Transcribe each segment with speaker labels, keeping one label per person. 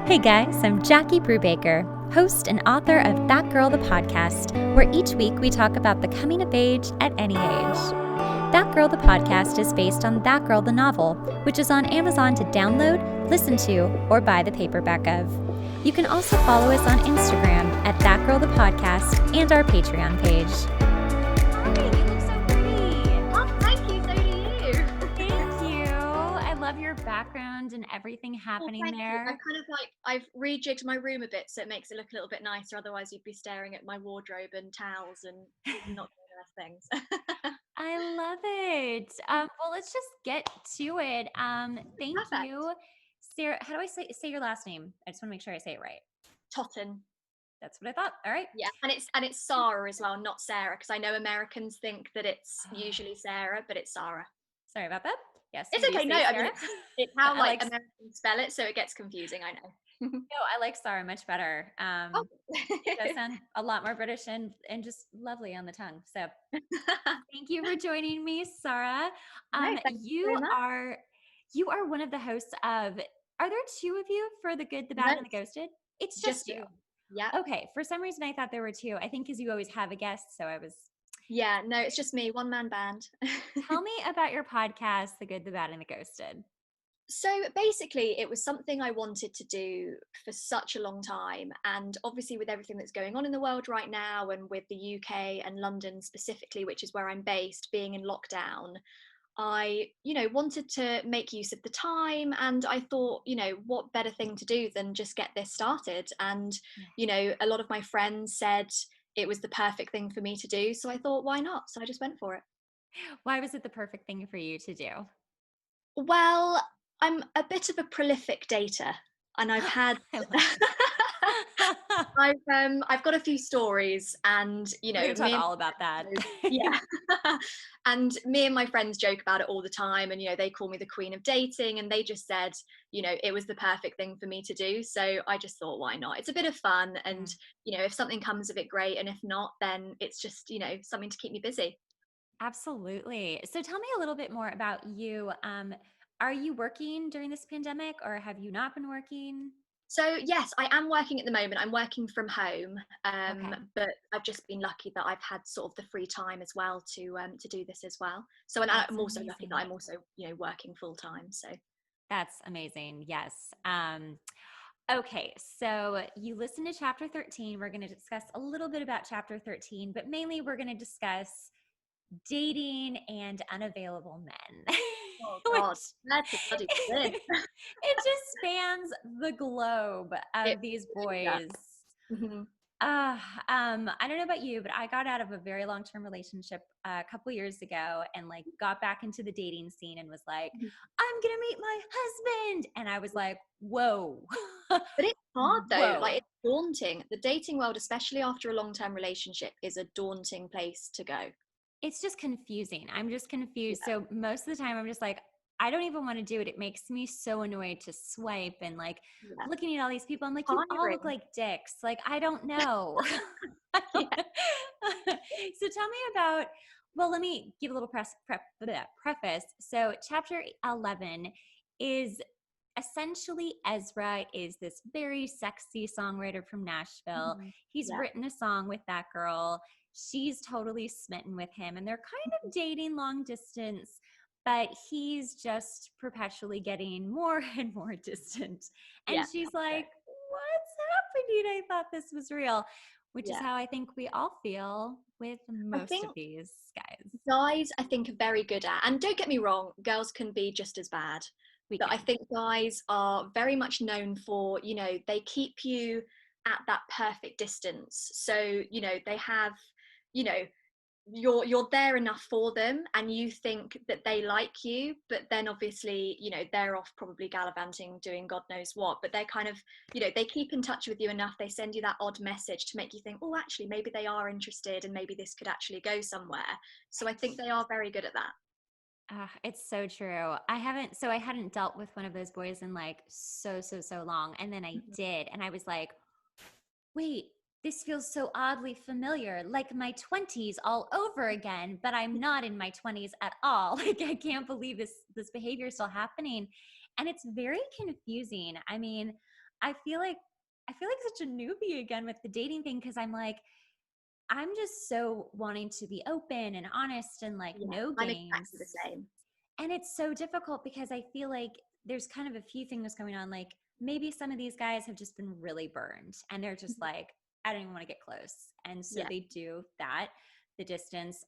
Speaker 1: Hey guys, I'm Jackie Brubaker, host and author of That Girl the Podcast, where each week we talk about the coming of age at any age. That Girl the Podcast is based on That Girl the novel, which is on Amazon to download, listen to, or buy the paperback of. You can also follow us on Instagram at That Girl the Podcast and our Patreon page. Hi, you look so pretty.
Speaker 2: Oh, thank you. So do you.
Speaker 1: Thank you. I love your background and everything happening
Speaker 2: Thank you.
Speaker 1: there.
Speaker 2: I've rejigged my room a bit so it makes it look a little bit nicer. Otherwise, you'd be staring at my wardrobe and towels and not doing nice things.
Speaker 1: I love it. Well, let's just get to it. Thank
Speaker 2: Perfect.
Speaker 1: you, Sarah. How do I say your last name? I just want to make sure I say it right.
Speaker 2: Totten.
Speaker 1: That's what I thought. All right.
Speaker 2: Yeah, and it's Sara as well, not Sarah, because I know Americans think that it's usually Sarah, but it's Sara.
Speaker 1: Sorry about that. Yes,
Speaker 2: It's okay. No, I mean it's how
Speaker 1: I
Speaker 2: Americans spell it, so it gets confusing. I know.
Speaker 1: No, I like Sara much better.
Speaker 2: Oh.
Speaker 1: It does sound a lot more British and just lovely on the tongue. So thank you for joining me, Sara.
Speaker 2: No, thank you very much.
Speaker 1: You are one of the hosts of. Are there two of you for The Good, the Bad,
Speaker 2: No,
Speaker 1: and the Ghosted? It's
Speaker 2: just
Speaker 1: just you.
Speaker 2: me. Yeah.
Speaker 1: Okay. For some reason, I thought there were two. I think because you always have a guest, so I was.
Speaker 2: Yeah, no, it's just me, one man band.
Speaker 1: Tell me about your podcast, The Good, the Bad, and the Ghosted.
Speaker 2: So basically, it was something I wanted to do for such a long time. And obviously, with everything that's going on in the world right now, and with the UK and London specifically, which is where I'm based, being in lockdown, I, wanted to make use of the time. And I thought, what better thing to do than just get this started? And, a lot of my friends said it was the perfect thing for me to do. So I thought, why not? So I just went for it.
Speaker 1: Why was it the perfect thing for you to do?
Speaker 2: Well, I'm a bit of a prolific dater, and I've had
Speaker 1: I love this.
Speaker 2: I've got a few stories, and
Speaker 1: We're gonna talk
Speaker 2: me and
Speaker 1: all about that.
Speaker 2: yeah, and me and my friends joke about it all the time, and they call me the queen of dating, and they just said it was the perfect thing for me to do, so I just thought, why not? It's a bit of fun, and if something comes of it, great, and if not, then it's just something to keep me busy.
Speaker 1: Absolutely. So tell me a little bit more about you. Are you working during this pandemic or have you not been working?
Speaker 2: So yes, I am working at the moment. I'm working from home,
Speaker 1: Okay.
Speaker 2: but I've just been lucky that I've had sort of the free time as well to do this as well. So, and
Speaker 1: That's
Speaker 2: I'm also lucky that
Speaker 1: amazing.
Speaker 2: I'm also working full time. So
Speaker 1: That's amazing. Yes. Okay. So you listened to chapter 13. We're going to discuss a little bit about chapter 13, but mainly we're going to discuss dating and unavailable men.
Speaker 2: oh god,
Speaker 1: Which
Speaker 2: that's a bloody thing.
Speaker 1: it just spans the globe
Speaker 2: It
Speaker 1: of these
Speaker 2: really does.
Speaker 1: boys.
Speaker 2: Mhm.
Speaker 1: Uh, I don't know about you, but I got out of a very long-term relationship a couple years ago and like got back into the dating scene and was like,
Speaker 2: Mhm.
Speaker 1: I'm gonna meet my husband. And I was like, whoa,
Speaker 2: But it's hard though. Like
Speaker 1: whoa.
Speaker 2: it's daunting. The dating world, especially after a long term relationship, is a daunting place to go.
Speaker 1: It's just confusing. I'm just confused.
Speaker 2: Yeah.
Speaker 1: So most of the time I'm just like, I don't even want to do it. It makes me so annoyed to swipe and like
Speaker 2: Yeah.
Speaker 1: looking at all these people. I'm like, you all look
Speaker 2: Tiring.
Speaker 1: like dicks. Like, I don't know. I
Speaker 2: Yeah.
Speaker 1: don't know. So tell me about, well, let me give a little preface. So chapter 11 is essentially Ezra is this very sexy songwriter from Nashville.
Speaker 2: Mhm.
Speaker 1: He's
Speaker 2: Yeah.
Speaker 1: written a song with that girl. She's totally smitten with him and they're kind of dating long distance, but he's just perpetually getting more and more distant. And
Speaker 2: Yeah.
Speaker 1: she's like, what's happening? I thought this was real, which is
Speaker 2: Yeah.
Speaker 1: how I think we all feel with
Speaker 2: I
Speaker 1: most of
Speaker 2: think
Speaker 1: these guys.
Speaker 2: guys, I think, are very good at, and don't get me wrong, girls can be just as bad.
Speaker 1: We
Speaker 2: But I
Speaker 1: can.
Speaker 2: think guys are very much known for, they keep you at that perfect distance. So, they have, you know, you're there enough for them and you think that they like you, but then obviously they're off probably gallivanting doing god knows what, but they're kind of they keep in touch with you enough, they send you that odd message to make you think, oh, actually maybe they are interested and maybe this could actually go somewhere. So I think they are very good at that.
Speaker 1: It's so true. I hadn't dealt with one of those boys in like so long. And then I
Speaker 2: Mhm.
Speaker 1: did. And I was like, wait, this feels so oddly familiar, like my 20s all over again, but I'm not in my 20s at all. Like I can't believe this behavior is still happening. And it's very confusing. I mean, I feel like such a newbie again with the dating thing, because I'm like, I'm just so wanting to be open and honest and like
Speaker 2: Yeah,
Speaker 1: no
Speaker 2: I'm
Speaker 1: games.
Speaker 2: exactly the same.
Speaker 1: And it's so difficult because I feel like there's kind of a few things going on. Like maybe some of these guys have just been really burned and they're just
Speaker 2: Mhm.
Speaker 1: like, I don't even want to get close. And so
Speaker 2: Yeah.
Speaker 1: they do that, the distance.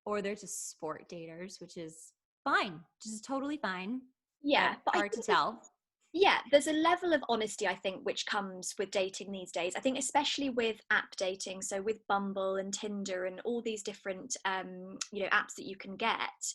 Speaker 1: Or they're just sport daters, which is fine, just totally fine, but
Speaker 2: Yeah, but I
Speaker 1: hard to
Speaker 2: think
Speaker 1: tell.
Speaker 2: yeah, there's a level of honesty, I think, which comes with dating these days. I think especially with app dating, so with Bumble and Tinder and all these different apps that you can get.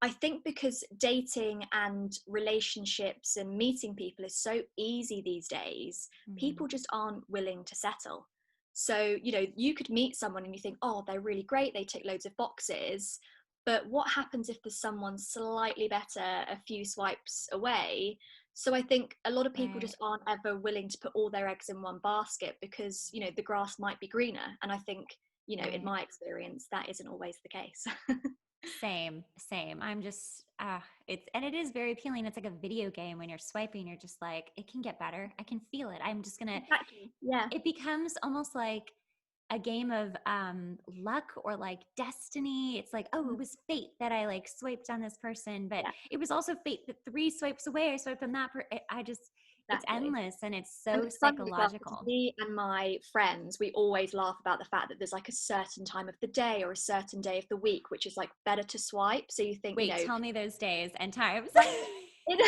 Speaker 2: I think because dating and relationships and meeting people is so easy these days,
Speaker 1: Mm,
Speaker 2: people just aren't willing to settle. So, you could meet someone and you think, oh, they're really great, they tick loads of boxes. But what happens if there's someone slightly better a few swipes away? So I think a lot of people
Speaker 1: right,
Speaker 2: just aren't ever willing to put all their eggs in one basket because, the grass might be greener. And I think, in
Speaker 1: right.
Speaker 2: my experience, that isn't always the case.
Speaker 1: Same, same. I'm just it is very appealing. It's like a video game when you're swiping, you're just like, it can get better. I can feel it. I'm just gonna
Speaker 2: Exactly. Yeah.
Speaker 1: it becomes almost like a game of luck or like destiny. It's like, oh,
Speaker 2: Mhm.
Speaker 1: it was fate that I like swiped on this person, but
Speaker 2: Yeah,
Speaker 1: it was also fate that three swipes away I swiped on I just it's
Speaker 2: exactly.
Speaker 1: endless and it's
Speaker 2: And
Speaker 1: so
Speaker 2: it's funny as well because
Speaker 1: psychological.
Speaker 2: me and my friends, we always laugh about the fact that there's like a certain time of the day or a certain day of the week, which is like better to swipe. So you think,
Speaker 1: Wait, tell me those days and times.
Speaker 2: well, in,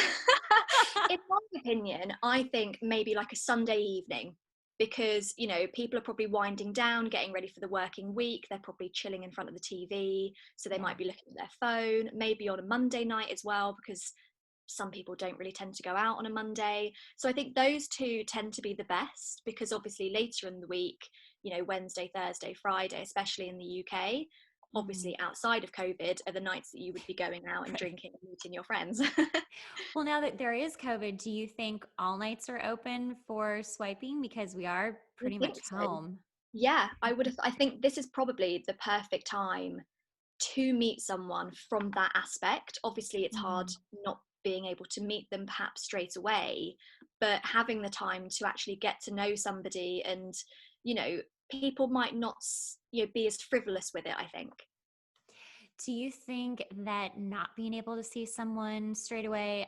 Speaker 2: in my opinion, I think maybe like a Sunday evening because, people are probably winding down, getting ready for the working week. They're probably chilling in front of the TV. So they
Speaker 1: Yeah,
Speaker 2: might be looking at their phone, maybe on a Monday night as well, because some people don't really tend to go out on a Monday. So I think those two tend to be the best because obviously later in the week, Wednesday, Thursday, Friday, especially in the UK,
Speaker 1: hmm,
Speaker 2: obviously outside of COVID, are the nights that you would be going out and
Speaker 1: right.
Speaker 2: drinking and meeting your friends.
Speaker 1: Well, now that there is COVID, do you think all nights are open for swiping? Because we are
Speaker 2: I
Speaker 1: pretty much
Speaker 2: think so.
Speaker 1: home.
Speaker 2: Yeah, I think this is probably the perfect time to meet someone from that aspect. Obviously, it's hard
Speaker 1: Hmm.
Speaker 2: not being able to meet them perhaps straight away, but having the time to actually get to know somebody and, you know, people might not, be as frivolous with it, I think.
Speaker 1: Do you think that not being able to see someone straight away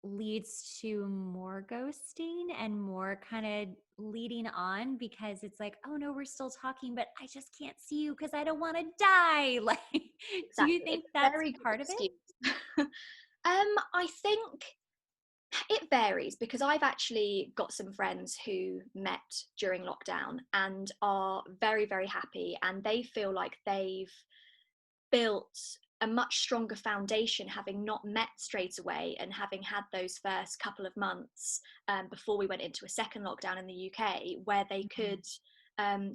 Speaker 1: leads to more ghosting and more kind of leading on because it's like, oh no, we're still talking, but I just can't see you because I don't want to die. Like, do you
Speaker 2: Exactly.
Speaker 1: think
Speaker 2: It's a
Speaker 1: that's
Speaker 2: very good
Speaker 1: part of it?
Speaker 2: excuse. I think it varies because I've actually got some friends who met during lockdown and are very, very happy, and they feel like they've built a much stronger foundation having not met straight away and having had those first couple of months before we went into a second lockdown in the UK where they
Speaker 1: Mhm.
Speaker 2: could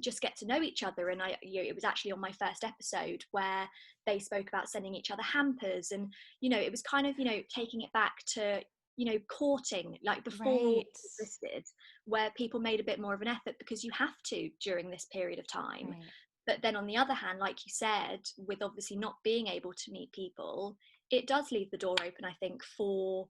Speaker 2: just get to know each other. And it was actually on my first episode where they spoke about sending each other hampers, and it was kind of taking it back to courting like before all
Speaker 1: Right,
Speaker 2: existed, where people made a bit more of an effort because you have to during this period of time.
Speaker 1: right,
Speaker 2: But then on the other hand, like you said, with obviously not being able to meet people, it does leave the door open, I think, for,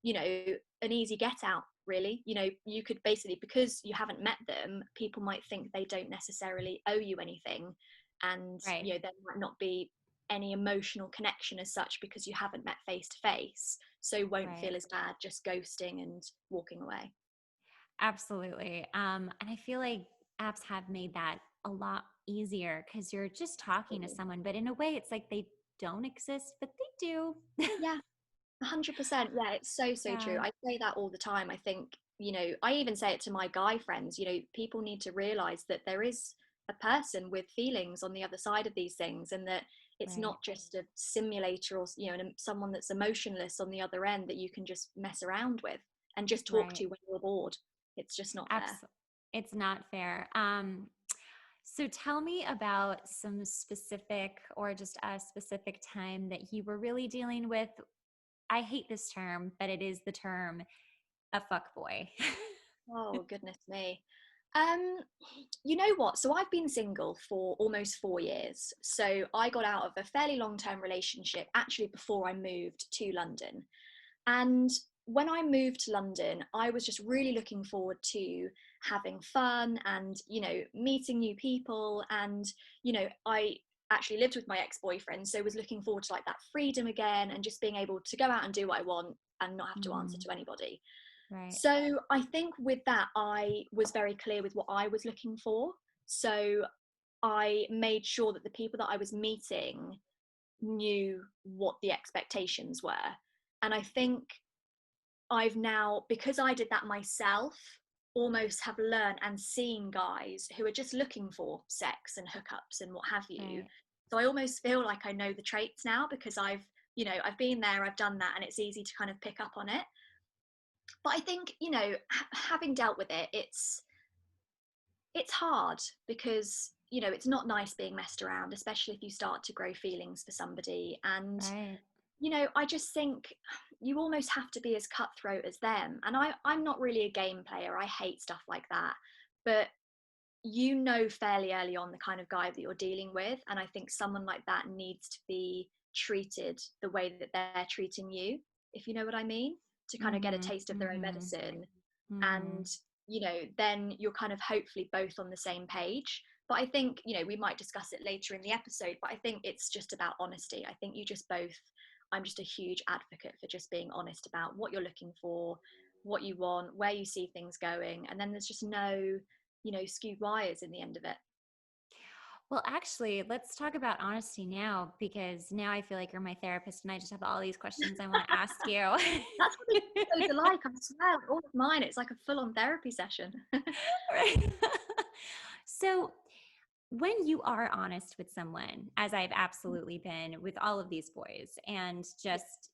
Speaker 2: an easy get out, really. You could basically, because you haven't met them, people might think they don't necessarily owe you anything. And,
Speaker 1: right,
Speaker 2: there might not be any emotional connection as such because you haven't met face to face. So won't
Speaker 1: right.
Speaker 2: feel as bad just ghosting and walking away.
Speaker 1: Absolutely. And I feel like apps have made that a lot easier because you're just talking to
Speaker 2: Absolutely.
Speaker 1: someone, but in a way, it's like they don't exist, but they do.
Speaker 2: Yeah. 100%. Yeah, it's so, so true.
Speaker 1: Yeah,
Speaker 2: I say that all the time. I think, I even say it to my guy friends, people need to realize that there is a person with feelings on the other side of these things, and that it's
Speaker 1: right,
Speaker 2: not just a simulator or, someone that's emotionless on the other end that you can just mess around with and just talk
Speaker 1: right.
Speaker 2: to when you're bored. It's just not fair.
Speaker 1: Absolutely. It's not fair. So tell me about some specific or just a specific time that you were really dealing with. I hate this term, but it is the term a fuck boy.
Speaker 2: Oh, goodness me. Um, you know what? So I've been single for almost 4 years. So I got out of a fairly long-term relationship actually before I moved to London. And when I moved to London, I was just really looking forward to having fun and, meeting new people. And, I actually lived with my ex-boyfriend, so was looking forward to like that freedom again and just being able to go out and do what I want and not have to answer to anybody.
Speaker 1: Right.
Speaker 2: So I think with that, I was very clear with what I was looking for. So I made sure that the people that I was meeting knew what the expectations were. And I think I've now, because I did that myself, almost have learned and seen guys who are just looking for sex and hookups and what have you.
Speaker 1: Right.
Speaker 2: So I almost feel like I know the traits now because I've been there, I've done that, and it's easy to kind of pick up on it. But I think, having dealt with it, it's hard because, it's not nice being messed around, especially if you start to grow feelings for somebody. And
Speaker 1: Right.
Speaker 2: I just think you almost have to be as cutthroat as them. And I'm not really a game player. I hate stuff like that. But fairly early on the kind of guy that you're dealing with. And I think someone like that needs to be treated the way that they're treating you, if you know what I mean, to kind of get a taste of their own medicine. And, then you're kind of hopefully both on the same page. But I think, we might discuss it later in the episode, but I think it's just about honesty. I think I'm just a huge advocate for just being honest about what you're looking for, what you want, where you see things going. And then there's just no, skewed wires in the end of it.
Speaker 1: Well, actually, let's talk about honesty now, because now I feel like you're my therapist and I just have all these questions I want to ask you.
Speaker 2: That's what these episodes are like, I swear, like all of mine, it's like a full-on therapy session.
Speaker 1: Right. So, when you are honest with someone, as I've absolutely been with all of these boys, and just,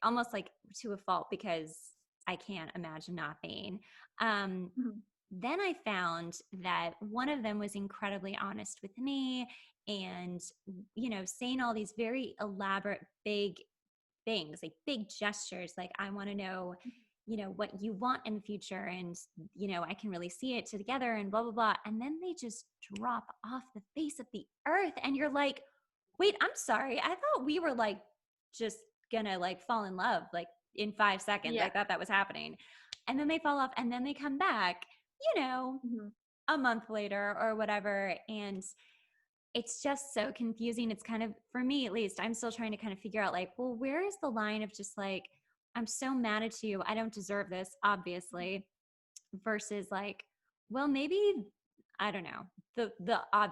Speaker 1: almost like to a fault because I can't imagine not being,
Speaker 2: Mhm.
Speaker 1: then I found that one of them was incredibly honest with me and, saying all these very elaborate, big things, like big gestures, like, I want to know, what you want in the future. And, I can really see it together and blah, blah, blah. And then they just drop off the face of the earth. And you're like, wait, I'm sorry. I thought we were like just gonna like fall in love like in 5 seconds.
Speaker 2: Yeah.
Speaker 1: I thought that was happening. And then they fall off and then they come back,
Speaker 2: Mhm.
Speaker 1: a month later or whatever. And it's just so confusing. It's kind of, for me at least, I'm still trying to kind of figure out like, well, where is the line of just like, I'm so mad at you, I don't deserve this, obviously, versus like, well, maybe, I don't know, the odd,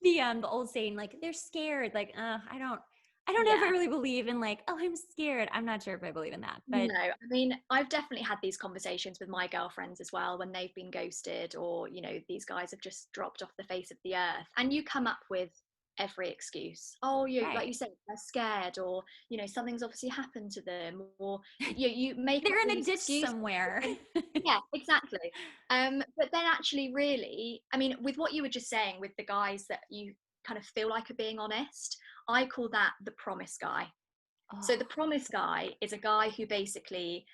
Speaker 1: the old saying, like, they're scared, like, I don't know if I
Speaker 2: Yeah.
Speaker 1: really believe in like, oh, I'm scared. I'm not sure if I believe in that, but
Speaker 2: No, I mean, I've definitely had these conversations with my girlfriends as well when they've been ghosted or, these guys have just dropped off the face of the earth. And you come up with every excuse. Oh, like
Speaker 1: right.
Speaker 2: you said, they're scared, or, something's obviously happened to them, or you make up
Speaker 1: They're in a
Speaker 2: these
Speaker 1: ditch
Speaker 2: excuses.
Speaker 1: somewhere.
Speaker 2: Yeah, exactly. But then actually, really, I mean, with what you were just saying with the guys that you kind of feel like are being honest, I call that the promise guy. So
Speaker 1: Oh,
Speaker 2: the promise guy is a guy who basically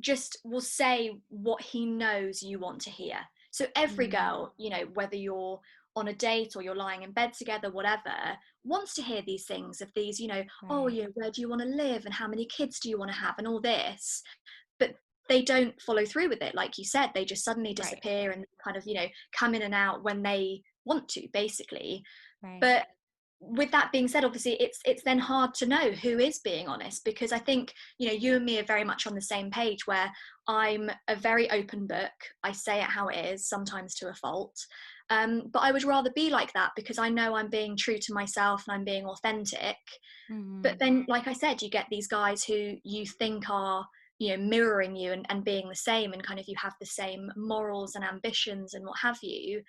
Speaker 2: just will say what he knows you want to hear. So every
Speaker 1: mm,
Speaker 2: girl, whether you're on a date or you're lying in bed together, whatever, wants to hear these things of these, oh,
Speaker 1: right,
Speaker 2: where do you want to live and how many kids do you want to have and all this. But they don't follow through with it. Like you said, they just suddenly
Speaker 1: right,
Speaker 2: disappear and kind of, come in and out when they want to, basically.
Speaker 1: right.
Speaker 2: But with that being said, obviously it's then hard to know who is being honest, because I think, you and me are very much on the same page, where I'm a very open book. I say it how it is, sometimes to a fault. But I would rather be like that because I know I'm being true to myself and I'm being authentic. But
Speaker 1: Mm-hmm.
Speaker 2: then, like I said, you get these guys who you think are, mirroring you and being the same, and kind of you have the same morals and ambitions and what have you,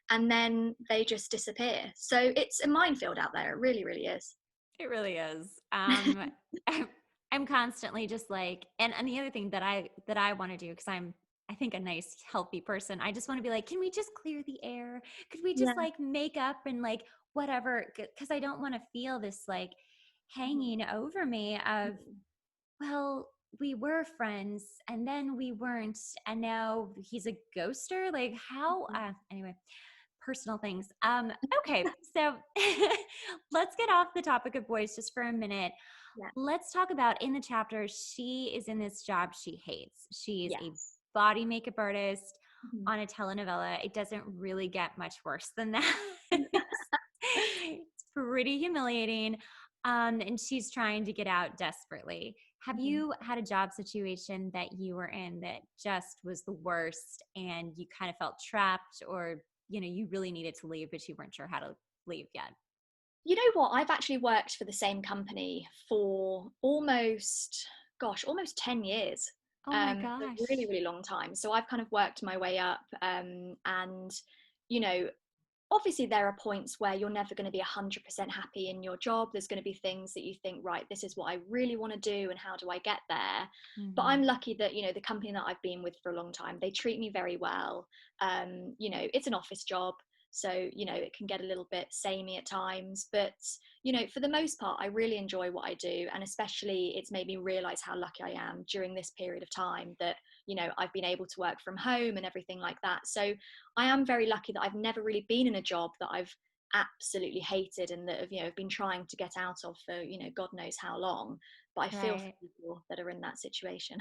Speaker 2: and then they just disappear. So it's a minefield out there. It really, really is.
Speaker 1: It really is. I'm constantly just like, and the other thing that I want to do, because I think a nice, healthy person, I just want to be like, can we just clear the air? Could we just
Speaker 2: Yeah.
Speaker 1: like make up and like whatever? Because I don't want to feel this like hanging over me of, well, we were friends and then we weren't, and now he's a ghoster. Like how? Anyway, personal things. Okay, so let's get off the topic of boys just for a minute.
Speaker 2: Yeah.
Speaker 1: let's talk about, in the chapter, she is in this job she hates. She's a
Speaker 2: Yes.
Speaker 1: body makeup artist
Speaker 2: Mhm.
Speaker 1: on a telenovela. It doesn't really get much worse than that. It's pretty humiliating. And she's trying to get out desperately. Have
Speaker 2: Mhm.
Speaker 1: you had a job situation that you were in that just was the worst and you kind of felt trapped, or, you really needed to leave, but you weren't sure how to leave yet?
Speaker 2: You know what? I've actually worked for the same company for almost 10 years.
Speaker 1: Oh my
Speaker 2: A really,
Speaker 1: gosh.
Speaker 2: really long time. So I've kind of worked my way up. And, you know, obviously there are points where you're never going to be 100% happy in your job. There's going to be things that you think, right, this is what I really want to do and how do I get there. But
Speaker 1: Mm-hmm.
Speaker 2: I'm lucky that, the company that I've been with for a long time, they treat me very well. It's an office job, so it can get a little bit samey at times, but for the most part I really enjoy what I do, and especially it's made me realize how lucky I am during this period of time that I've been able to work from home and everything like that. So I am very lucky that I've never really been in a job that I've absolutely hated and that have been trying to get out of for God knows how long. But I feel for
Speaker 1: Right.
Speaker 2: people that are in that situation.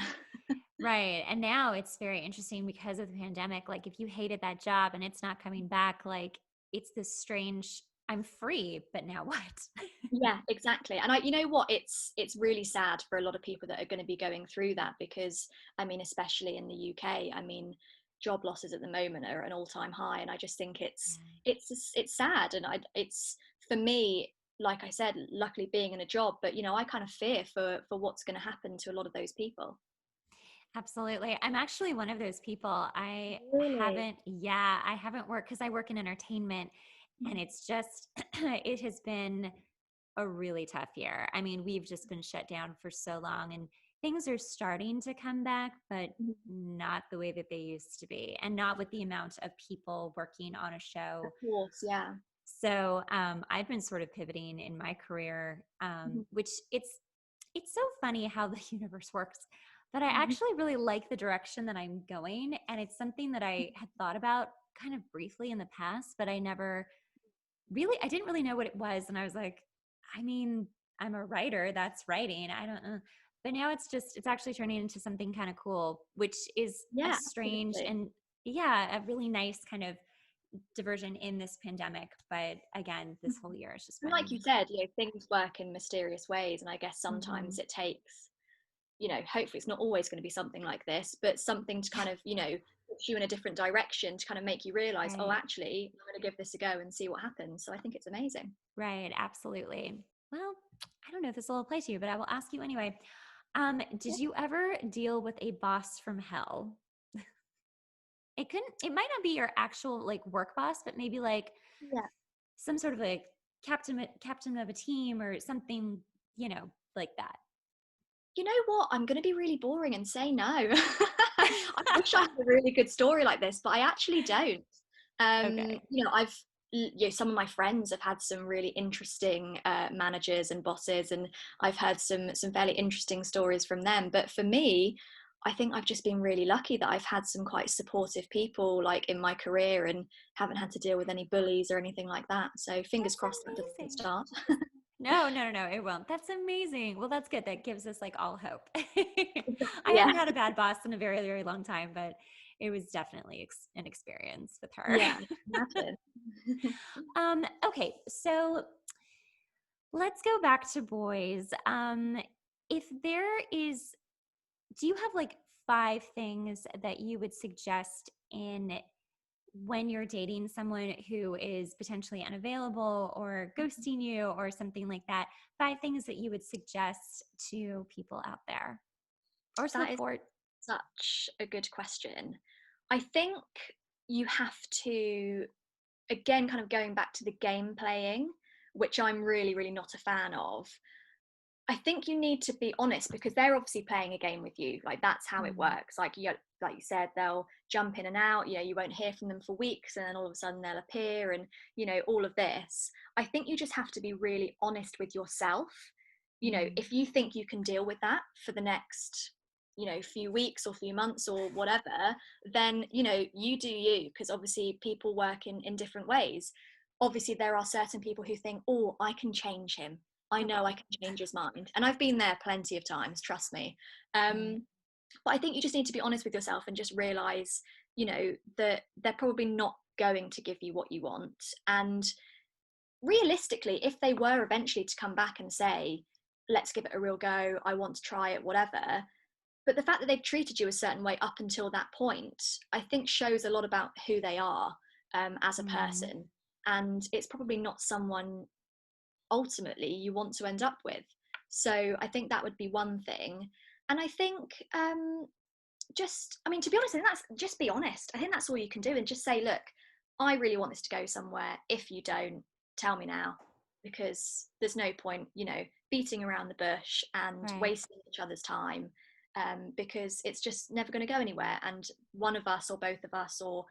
Speaker 1: Right. And now it's very interesting because of the pandemic. Like, if you hated that job and it's not coming back, like, it's this strange, I'm free, but now what?
Speaker 2: Yeah, exactly. And you know what, it's really sad for a lot of people that are going to be going through that, because I mean, especially in the UK, I mean, job losses at the moment are at an all-time high, and I just think it's
Speaker 1: Yeah.
Speaker 2: it's sad. And it's, for me, like I said, luckily being in a job, but I kind of fear for what's going to happen to a lot of those people.
Speaker 1: Absolutely. I'm actually one of those people.
Speaker 2: Really?
Speaker 1: I haven't worked because I work in entertainment, and it's just, it has been a really tough year. I mean, we've just been shut down for so long, and things are starting to come back, but
Speaker 2: Mhm.
Speaker 1: not the way that they used to be, and not with the amount of people working on a
Speaker 2: Of
Speaker 1: show.
Speaker 2: course, yeah.
Speaker 1: So I've been sort of pivoting in my career,
Speaker 2: Mhm.
Speaker 1: which it's so funny how the universe works. But I
Speaker 2: Mhm.
Speaker 1: actually really like the direction that I'm going, and it's something that I had thought about kind of briefly in the past, but I didn't really know what it was. And I was like, I mean, I'm a writer, that's writing. I don't know. But now it's actually turning into something kind of cool, which is a
Speaker 2: Yeah,
Speaker 1: strange
Speaker 2: absolutely.
Speaker 1: and, yeah, a really nice kind of diversion in this pandemic. But again, this whole year has just
Speaker 2: And like
Speaker 1: been.
Speaker 2: you said, things work in mysterious ways, and I guess sometimes
Speaker 1: Mhm.
Speaker 2: it takes, hopefully it's not always going to be something like this, but something to kind of, push you in a different direction to kind of make you realize, oh,
Speaker 1: Right.
Speaker 2: actually, I'm going to give this a go and see what happens. So I think it's amazing.
Speaker 1: Right. Absolutely. Well, I don't know if this will apply to you, but I will ask you anyway.
Speaker 2: Yeah.
Speaker 1: Did you ever deal with a boss from hell? It might not be your actual like work boss, but maybe like
Speaker 2: Yeah.
Speaker 1: some sort of like captain of a team or something, like that.
Speaker 2: You know what? I'm going to be really boring and say no. I wish I had a really good story like this, but I actually don't.
Speaker 1: Okay.
Speaker 2: Some of my friends have had some really interesting managers and bosses, and I've heard some fairly interesting stories from them. But for me, I think I've just been really lucky that I've had some quite supportive people like in my career, and haven't had to deal with any bullies or anything like that. So fingers
Speaker 1: That's
Speaker 2: crossed that doesn't
Speaker 1: amazing.
Speaker 2: start.
Speaker 1: No, no, no, no, it won't. That's amazing. Well, that's good. That gives us like all hope. I
Speaker 2: Yeah.
Speaker 1: haven't had a bad boss in a very, very long time, but it was definitely an experience with her.
Speaker 2: Yeah, imagine.
Speaker 1: Okay, so let's go back to boys. If there is, do you have like 5 things that you would suggest in when you're dating someone who is potentially unavailable or ghosting you or something like that? 5 things that you would suggest to people out there or to
Speaker 2: That
Speaker 1: look
Speaker 2: is
Speaker 1: for.
Speaker 2: such a good question. I think you have to, again, kind of going back to the game playing, which I'm really, really not a fan of. I think you need to be honest, because they're obviously playing a game with you. Like, that's how it
Speaker 1: Mhm.
Speaker 2: works. Like you said, they'll jump in and out. You won't hear from them for weeks, and then all of a sudden they'll appear, and all of this. I think you just have to be really honest with yourself.
Speaker 1: Mhm.
Speaker 2: If you think you can deal with that for the next few weeks or few months or whatever, then you do you, because obviously people work in different ways. Obviously there are certain people who think, oh, I can change him, I know I can change his mind. And I've been there plenty of times, trust me. But I think you just need to be honest with yourself and just realize, that they're probably not going to give you what you want. And realistically, if they were eventually to come back and say, let's give it a real go, I want to try it, whatever, but the fact that they've treated you a certain way up until that point, I think shows a lot about who they are as a person. And it's probably not someone ultimately you want to end up with. So I think that would be one thing. And I think to be honest, I think that's just be honest. I think that's all you can do, and just say, look, I really want this to go somewhere. If you don't, tell me now, because there's no point, beating around the bush and wasting each other's time, because it's just never going to go anywhere. And one of us or both of us or,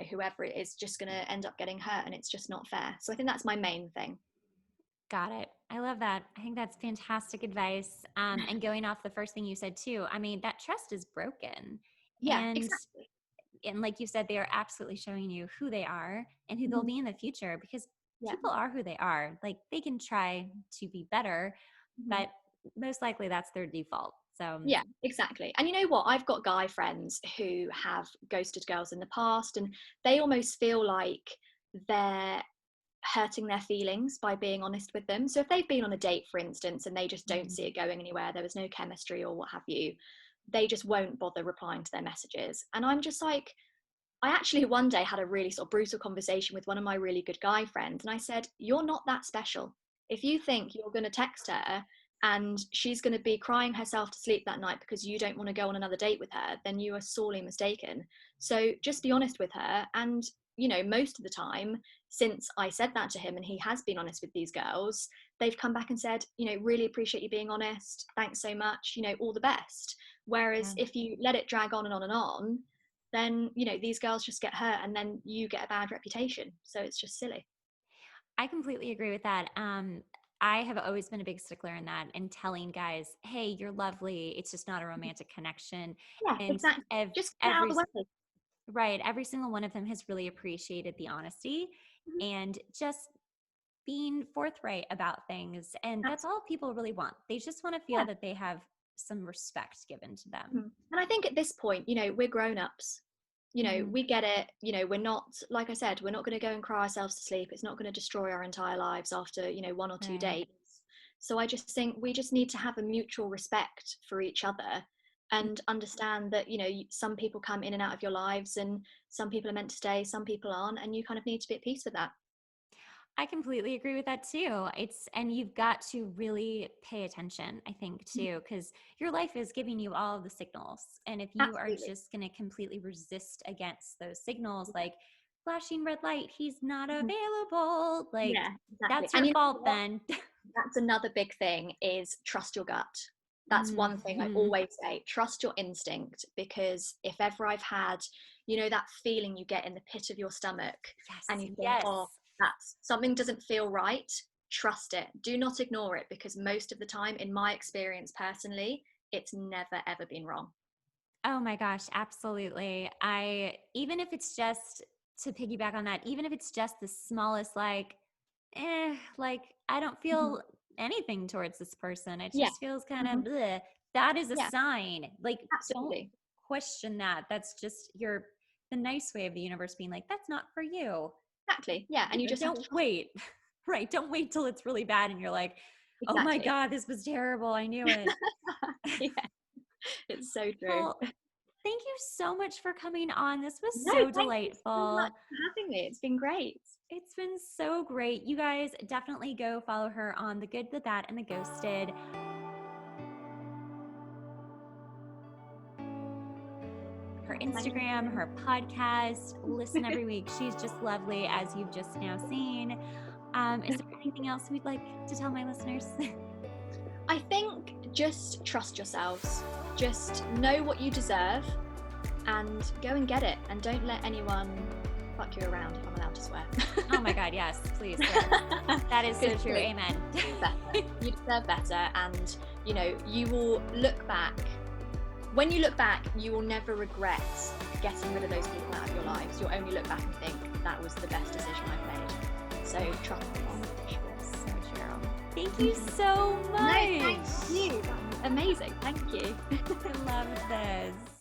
Speaker 2: whoever it is, just going to end up getting hurt, and it's just not fair. So I think that's my main thing.
Speaker 1: Got it. I love that. I think that's fantastic advice. And going off the first thing you said too, I mean, that trust is broken.
Speaker 2: Yeah, exactly.
Speaker 1: And like you said, they are absolutely showing you who they are and who they'll be in the future, because people are who they are. Like, they can try to be better, but most likely that's their default. So
Speaker 2: yeah, exactly. And you know what? I've got guy friends who have ghosted girls in the past, and they almost feel like they're hurting their feelings by being honest with them. So if they've been on a date, for instance, and they just don't see it going anywhere, there was no chemistry or what have you, they just won't bother replying to their messages. And I'm just like, I actually one day had a really sort of brutal conversation with one of my really good guy friends, and I said, you're not that special. If you think you're going to text her and she's going to be crying herself to sleep that night because you don't want to go on another date with her, then you are sorely mistaken. So just be honest with her. And most of the time, since I said that to him and he has been honest with these girls, they've come back and said, really appreciate you being honest. Thanks so much. All the best. Whereas if you let it drag on and on and on, then, these girls just get hurt, and then you get a bad reputation. So it's just silly.
Speaker 1: I completely agree with that. I have always been a big stickler in that, and telling guys, hey, you're lovely. It's just not a romantic connection.
Speaker 2: Yeah,
Speaker 1: And
Speaker 2: exactly. Just get out of the way.
Speaker 1: Right. Every single one of them has really appreciated the honesty and just being forthright about things. And that's all people really want. They just want to feel that they have some respect given to them.
Speaker 2: And I think at this point, we're grown-ups. We get it. We're not, like I said, we're not going to go and cry ourselves to sleep. It's not going to destroy our entire lives after, one or two dates. So I just think we just need to have a mutual respect for each other, and understand that, some people come in and out of your lives, and some people are meant to stay, some people aren't, and you kind of need to be at peace with that.
Speaker 1: I completely agree with that too. And you've got to really pay attention, I think, too, because your life is giving you all of the signals. And if you are just going to completely resist against those signals, like flashing red light, he's not available, like that's your fault then.
Speaker 2: That's another big thing, is trust your gut. That's one thing I always say, trust your instinct, because if ever I've had, that feeling you get in the pit of your stomach, and you think, oh, that's something doesn't feel right, trust it. Do not ignore it, because most of the time, in my experience personally, it's never ever been wrong.
Speaker 1: Oh my gosh, absolutely. Even if it's just, to piggyback on that, even if it's just the smallest, like I don't feel anything towards this person. It just feels kind of bleh. That is a sign. Like, don't question that. That's just the nice way of the universe being like, that's not for you.
Speaker 2: Exactly. Yeah. And you just
Speaker 1: don't wait. Right. Don't wait till it's really bad and you're like, oh my God, this was terrible. I knew it.
Speaker 2: It's so true.
Speaker 1: Well, thank you so much for coming on. This was so delightful. Thank you so much
Speaker 2: for having me. It's been great.
Speaker 1: It's been so great. You guys definitely go follow her on The Good, the Bad, and the Ghosted. Her Instagram, her podcast. Listen every week. She's just lovely, as you've just now seen. Is there anything else we'd like to tell my listeners?
Speaker 2: I think just trust yourselves. Just know what you deserve and go and get it. And don't let anyone fuck you around, if I'm allowed to swear.
Speaker 1: Oh my God, yes, please. Yes. That is so true. Amen.
Speaker 2: You deserve better, and you will look back. When you look back, you will never regret getting rid of those people out of your lives. You'll only look back and think, that was the best decision I've made. So trust me.
Speaker 1: So true. Thank you so much.
Speaker 2: No, thank you. Amazing. Thank you.
Speaker 1: I love this.